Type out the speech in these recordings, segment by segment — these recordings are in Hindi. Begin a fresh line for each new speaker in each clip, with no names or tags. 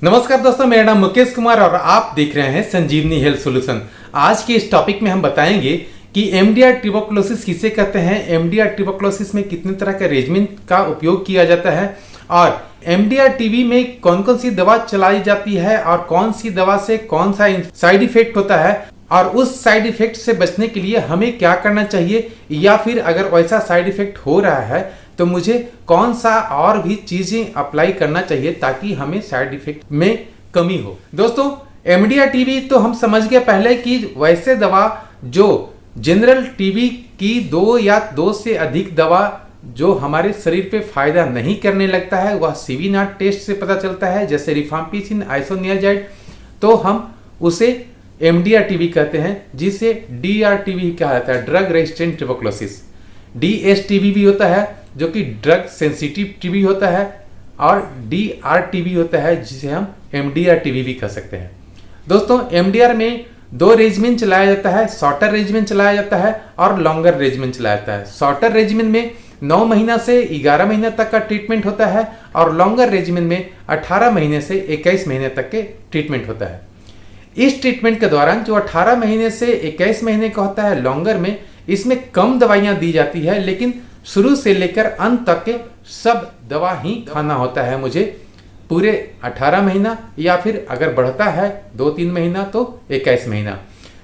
नमस्कार दोस्तों, मेरा नाम मुकेश कुमार और आप देख रहे हैं संजीवनी हेल्थ सॉल्यूशन। आज के इस टॉपिक में हम बताएंगे कि एमडीआर ट्यूबरकुलोसिस किसे कहते हैं, एमडीआर ट्यूबरकुलोसिस में कितने तरह के रेजिमेन का उपयोग किया जाता है और एमडीआर टीबी में कौन कौन सी दवा चलाई जाती है और कौन सी दवा से कौन सा साइड इफेक्ट होता है और उस साइड इफेक्ट से बचने के लिए हमें क्या करना चाहिए, या फिर अगर वैसा साइड इफेक्ट हो रहा है तो मुझे कौन सा और भी चीजें अप्लाई करना चाहिए ताकि हमें साइड इफेक्ट में कमी हो। दोस्तों, एमडीआर टीबी तो हम समझ गए पहले कि वैसे दवा जो जनरल टीबी की दो या दो से अधिक दवा जो हमारे शरीर पे फायदा नहीं करने लगता है वह सीवी नॉट टेस्ट से पता चलता है, जैसे रिफाम्पिसिन, आइसोनियाजाइड, तो हम उसे एमडीआर टीबी कहते हैं, जिसे डीआरटीबी कहा जाता है, ड्रग रेजिस्टेंट ट्यूबरकुलोसिस। डीएसटीबी भी होता है जो कि ड्रग सेंसिटिव टीबी होता है और डीआरटीबी होता है जिसे हम एमडीआर टीबी भी कह सकते हैं। दोस्तों, एमडीआर में दो रेजिमेन चलाया जाता है, शॉर्टर रेजिमेन चलाया जाता है और लॉन्गर रेजिमेन चलाया जाता है। शॉर्टर रेजिमेन में 9 महीना से 11 महीने तक का ट्रीटमेंट होता है और लॉन्गर रेजिमेन में 18 महीने से 21 महीने तक के ट्रीटमेंट होता है। इस ट्रीटमेंट के दौरान जो 18 महीने से 21 महीने का होता है लॉन्गर में, इसमें कम दवाइयां दी जाती है, लेकिन शुरू से लेकर अंत तक के सब दवा ही खाना होता है मुझे पूरे 18 महीना, या फिर अगर बढ़ता है 2-3 महीना तो 21 महीना।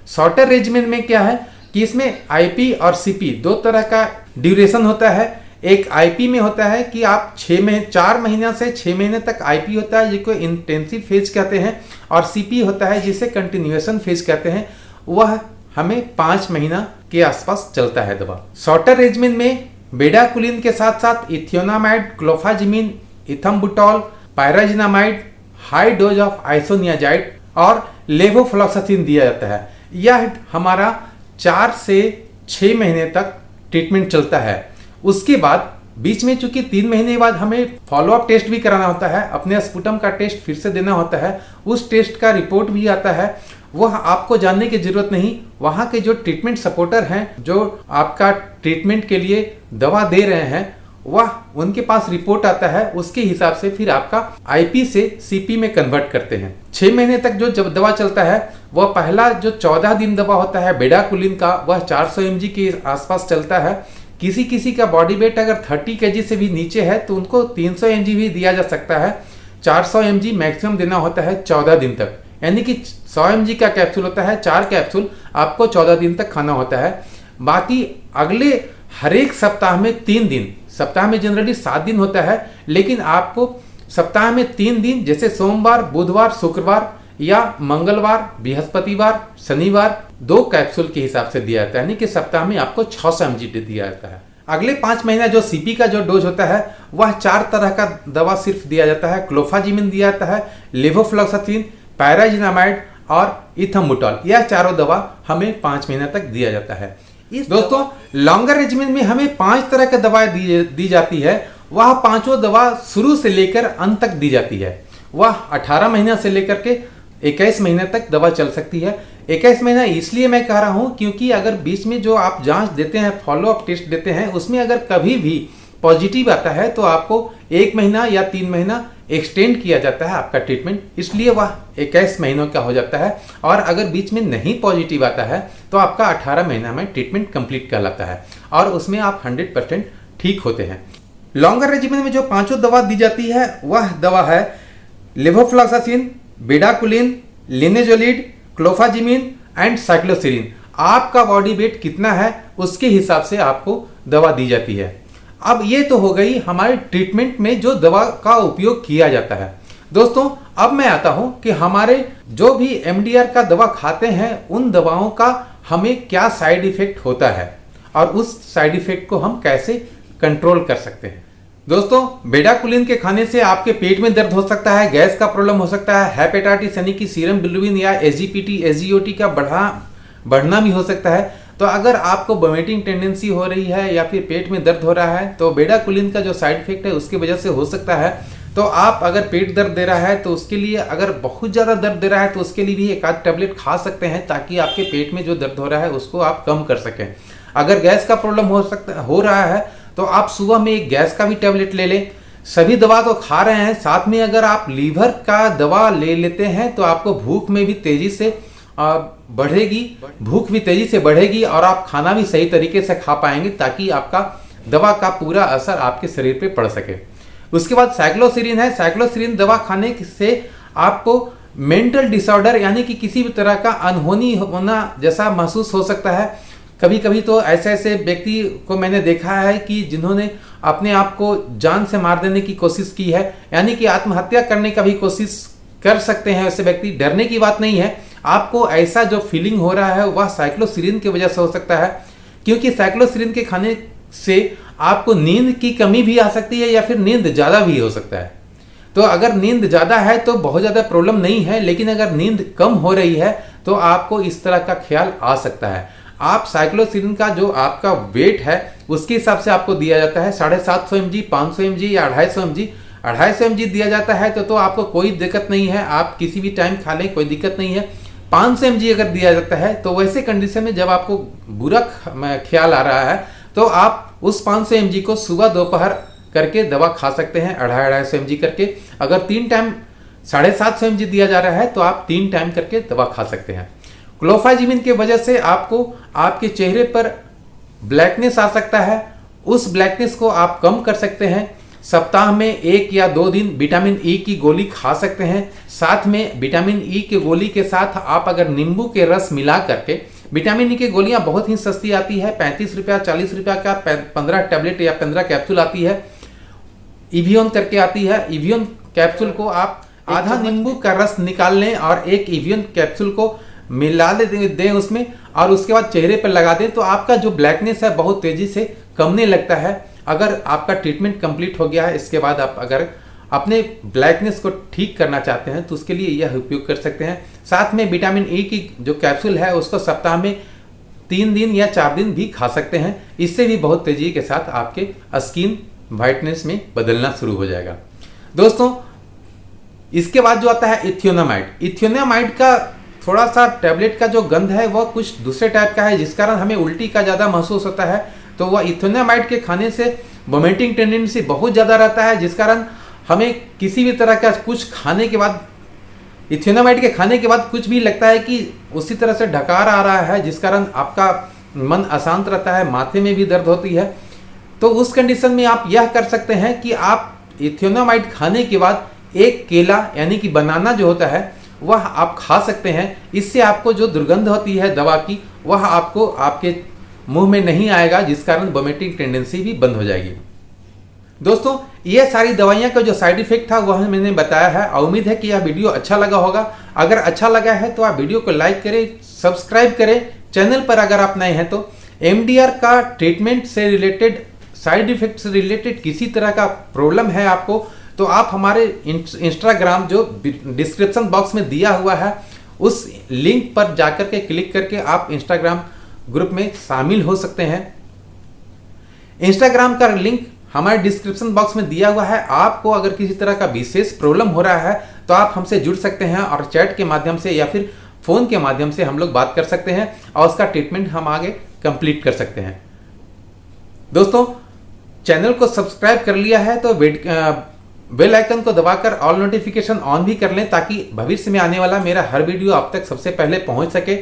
शॉर्टर रेजिमेन में क्या है कि इसमें आईपी और सीपी दो तरह का ड्यूरेशन होता है। एक आईपी में होता है कि आप 4 महीना से 6 महीने तक आईपी होता है जिसको इंटेंसिव फेज कहते हैं, और सीपी होता है जिसे कंटिन्यूएशन फेज कहते हैं, वह हमें 5 महीना के आसपास चलता है दवा। शॉर्टर रेजिमेन में बेडाकुलिन के साथ साथ ethionamide, clofazimine, ethambutol, pyrazinamide, high dose of isoniazid और लेवोफ्लॉक्सासिन दिया जाता है। यह हमारा 4 से 6 महीने तक ट्रीटमेंट चलता है। उसके बाद बीच में चूंकि 3 महीने बाद हमें फॉलोअप टेस्ट भी कराना होता है, अपने स्पुटम का टेस्ट फिर से देना होता है, उस टेस्ट का रिपोर्ट भी आता है। वह आपको जानने की जरूरत नहीं, वहाँ के जो ट्रीटमेंट सपोर्टर हैं जो आपका ट्रीटमेंट के लिए दवा दे रहे हैं, वह उनके पास रिपोर्ट आता है, उसके हिसाब से फिर आपका आईपी से सीपी में कन्वर्ट करते हैं। 6 महीने तक जो जब दवा चलता है वह पहला जो 14 दिन दवा होता है बेडाकुलिन का, वह 400 mg के आसपास चलता है। किसी किसी का बॉडी वेट अगर 30 kg से भी नीचे है तो उनको 300 mg भी दिया जा सकता है। 400 mg मैक्सिमम देना होता है 14 दिन तक, यानी कि 100 mg का कैप्सूल होता है, 4 कैप्सूल आपको 14 दिन तक खाना होता है। बाकी अगले हर एक सप्ताह में 3 दिन, सप्ताह में जनरली 7 दिन होता है, लेकिन आपको सप्ताह में 3 दिन, जैसे सोमवार, बुधवार, शुक्रवार या मंगलवार, बृहस्पतिवार, शनिवार 2 कैप्सूल के हिसाब से दिया जाता है, यानी कि सप्ताह में आपको 600 mg दिया जाता है। अगले 5 महीना जो सीपी का जो डोज होता है वह 4 तरह का दवा सिर्फ दिया जाता है। क्लोफाजिमिन दिया जाता है, लेवोफ्लॉक्सासिन, पायराजिनामाइड और इथम्बुटॉल, यह चारों दवा हमें 5 महीना तक दिया जाता है। दोस्तों, लॉन्गर रेजिमेन में हमें 5 तरह की दवाएं दी जाती है। वह 5 दवा शुरू से लेकर अंत तक दी जाती है। वह 18 महीना से लेकर के 21 महीने तक दवा चल सकती है। 21 महीना इसलिए मैं कह रहा हूं क्योंकि अगर बीच में जो आप जांच देते हैं, फॉलोअप टेस्ट देते हैं, उसमें अगर कभी भी पॉजिटिव आता है तो आपको 1 महीना या 3 महीना एक्सटेंड किया जाता है आपका ट्रीटमेंट, इसलिए वह 21 महीनों का हो जाता है। और अगर बीच में नहीं पॉजिटिव आता है तो आपका 18 महीना में ट्रीटमेंट कंप्लीट कहलाता है और उसमें आप 100% ठीक होते हैं। लॉन्गर रेजिमेन में जो 5 दवा दी जाती है वह दवा है लेवोफ्लॉक्सासिन, बेडाकुलिन, लिनेजोलिड, क्लोफाजिमिन एंड साइक्लोसिरिन। आपका बॉडी वेट कितना है उसके हिसाब से आपको दवा दी जाती है। अब ये तो हो गई हमारे ट्रीटमेंट में जो दवा का उपयोग किया जाता है। दोस्तों, अब मैं आता हूं कि हमारे जो भी एमडीआर का दवा खाते हैं उन दवाओं का हमें क्या साइड इफेक्ट होता है और उस साइड इफेक्ट को हम कैसे कंट्रोल कर सकते हैं। दोस्तों, बेडाकुलिन के खाने से आपके पेट में दर्द हो सकता है, गैस का प्रॉब्लम हो सकता है, हेपेटाइटिस यानी कि सीरम बिलिरुबिन या एसजीपीटी, एसजीओटी का बढ़ना भी हो सकता है। तो अगर आपको वोमिटिंग टेंडेंसी हो रही है या फिर पेट में दर्द हो रहा है तो बेडाकुलिन का जो साइड इफेक्ट है उसकी वजह से हो सकता है। तो आप अगर पेट दर्द दे रहा है तो उसके लिए, अगर बहुत ज़्यादा दर्द दे रहा है तो उसके लिए भी एक आध टैबलेट खा सकते हैं ताकि आपके पेट में जो दर्द हो रहा है उसको आप कम कर सकें। अगर गैस का प्रॉब्लम हो रहा है तो आप सुबह में एक गैस का भी टैबलेट ले लें। सभी दवा तो खा रहे हैं, साथ में अगर आप लीवर का दवा ले लेते हैं तो आपको भूख में भी तेजी से बढ़ेगी, भूख भी तेजी से बढ़ेगी और आप खाना भी सही तरीके से खा पाएंगे ताकि आपका दवा का पूरा असर आपके शरीर पे पड़ सके। उसके बाद साइक्लोसिरिन है। साइक्लोसिरिन दवा खाने से आपको मेंटल डिसऑर्डर यानी कि किसी भी तरह का अनहोनी होना जैसा महसूस हो सकता है। कभी कभी तो ऐसे ऐसे व्यक्ति को मैंने देखा है कि जिन्होंने अपने आप को जान से मार देने की कोशिश की है, यानी कि आत्महत्या करने का भी कोशिश कर सकते हैं ऐसे व्यक्ति। डरने की बात नहीं है, आपको ऐसा जो फीलिंग हो रहा है वह साइक्लोसिरिन की वजह से हो सकता है, क्योंकि साइक्लोसिरिन के खाने से आपको नींद की कमी भी आ सकती है या फिर नींद ज़्यादा भी हो सकता है। तो अगर नींद ज़्यादा है तो बहुत ज़्यादा प्रॉब्लम नहीं है, लेकिन अगर नींद कम हो रही है तो आपको इस तरह का ख्याल आ सकता है। आप साइक्लोसिरिन का जो आपका वेट है उसके हिसाब से आपको दिया जाता है 750 mg, 500 mg या 250 mg। 250 mg दिया जाता है तो आपको कोई दिक्कत नहीं है, आप किसी भी टाइम खा लें, कोई दिक्कत नहीं है। 500 mg अगर दिया जाता है तो वैसे कंडीशन में जब आपको बुरा ख्याल आ रहा है तो आप उस 500 mg को सुबह दोपहर करके दवा खा सकते हैं, 250 mg करके। अगर 3 टाइम 750 mg दिया जा रहा है तो आप 3 टाइम करके दवा खा सकते हैं। क्लोफाजिमिन की वजह से आपको आपके चेहरे पर ब्लैकनेस आ सकता है, उस ब्लैकनेस को आप कम कर सकते हैं। सप्ताह में 1 या 2 दिन विटामिन ई की गोली खा सकते हैं। साथ में विटामिन ई की गोली के साथ आप अगर नींबू के रस मिला करके, विटामिन ई की गोलियां बहुत ही सस्ती आती है, 35 रुपया 40 रुपया का 15 टैबलेट या 15 कैप्सूल आती है। इवियन करके आती है, इवियन कैप्सूल को आप आधा नींबू का रस निकाल लें और एक इवियन कैप्सूल को मिला दें उसमें और उसके बाद चेहरे पर लगा दें तो आपका जो ब्लैकनेस है बहुत तेजी से कमने लगता है। अगर आपका ट्रीटमेंट कंप्लीट हो गया है, इसके बाद आप अगर अपने ब्लैकनेस को ठीक करना चाहते हैं तो उसके लिए यह उपयोग कर सकते हैं। साथ में विटामिन ई की जो कैप्सूल है उसको सप्ताह में 3 दिन या 4 दिन भी खा सकते हैं। इससे भी बहुत तेजी के साथ आपके स्किन वाइटनेस में बदलना शुरू हो जाएगा। दोस्तों, इसके बाद जो आता है इथियोनामाइड। इथियोनामाइड का थोड़ा सा टैबलेट का जो गंध है वह कुछ दूसरे टाइप का है, जिस कारण हमें उल्टी का ज़्यादा महसूस होता है। तो वह इथियोनामाइड के खाने से वोमिटिंग टेंडेंसी बहुत ज़्यादा रहता है, जिस कारण हमें किसी भी तरह का कुछ खाने के बाद, इथियोनामाइड के खाने के बाद कुछ भी लगता है कि उसी तरह से ढकार आ रहा है, जिस कारण आपका मन अशांत रहता है, माथे में भी दर्द होती है। तो उस कंडीशन में आप यह कर सकते हैं कि आप इथियोनामाइड खाने के बाद एक केला यानी कि बनाना जो होता है वह आप खा सकते हैं। इससे आपको जो दुर्गंध होती है दवा की वह आपको आपके मुंह में नहीं आएगा, जिस कारण वोमिटिंग टेंडेंसी भी बंद हो जाएगी। दोस्तों, ये सारी दवाइयाँ का जो साइड इफेक्ट था वह मैंने बताया है। उम्मीद है कि यह वीडियो अच्छा लगा होगा। अगर अच्छा लगा है तो आप वीडियो को लाइक करें, सब्सक्राइब करें। चैनल पर अगर आप नए हैं तो एमडीआर का ट्रीटमेंट से रिलेटेड, साइड इफेक्ट से रिलेटेड किसी तरह का प्रॉब्लम है आपको तो आप हमारे इंस्टाग्राम जो डिस्क्रिप्शन बॉक्स में दिया हुआ है उस लिंक पर जाकर के क्लिक करके आप इंस्टाग्राम ग्रुप में शामिल हो सकते हैं। इंस्टाग्राम का लिंक हमारे डिस्क्रिप्शन बॉक्स में दिया हुआ है। आपको अगर किसी तरह का विशेष प्रॉब्लम हो रहा है तो आप हमसे जुड़ सकते हैं और चैट के माध्यम से या फिर फोन के माध्यम से हम लोग बात कर सकते हैं और उसका ट्रीटमेंट हम आगे कंप्लीट कर सकते हैं। दोस्तों, चैनल को सब्सक्राइब कर लिया है तो बेल आइकन को दबाकर ऑल नोटिफिकेशन ऑन भी कर लें ताकि भविष्य में आने वाला मेरा हर वीडियो आप तक सबसे पहले पहुंच सके।